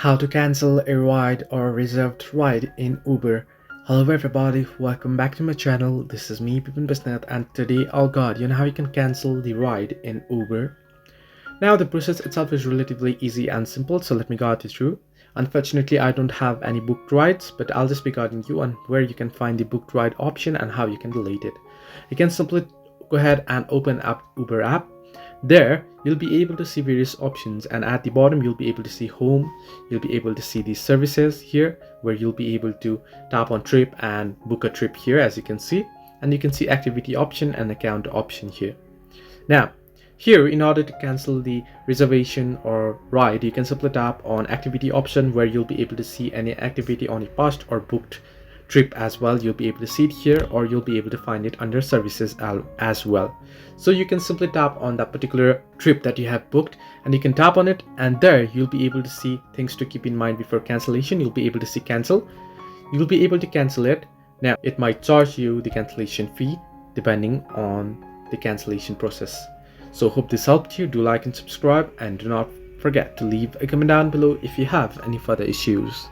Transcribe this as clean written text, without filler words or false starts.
How to cancel a ride or a reserved ride in Uber. Hello everybody, welcome back to my channel. This is me, Pipin Basnath, and today, oh god, you know how you can cancel the ride in Uber? Now the process itself is relatively easy and simple, so let me guide you through. Unfortunately, I don't have any booked rides, but I'll just be guiding you on where you can find the booked ride option and how you can delete it. You can simply go ahead and open up Uber app. There you'll be able to see various options, and at the bottom you'll be able to see home. You'll be able to see the services here, where you'll be able to tap on trip and book a trip here, as you can see, and you can see activity option and account option here. Now here, in order to cancel the reservation or ride, you can simply tap on activity option, where you'll be able to see any activity on your past or booked trip as well. You'll be able to see it here, or you'll be able to find it under services as well. So you can simply tap on that particular trip that you have booked, and you can tap on it, and there you'll be able to see things to keep in mind before cancellation. You'll be able to see cancel. You'll be able to cancel it. Now it might charge you the cancellation fee depending on the cancellation process. So hope this helped you. Do like and subscribe, and do not forget to leave a comment down below if you have any further issues.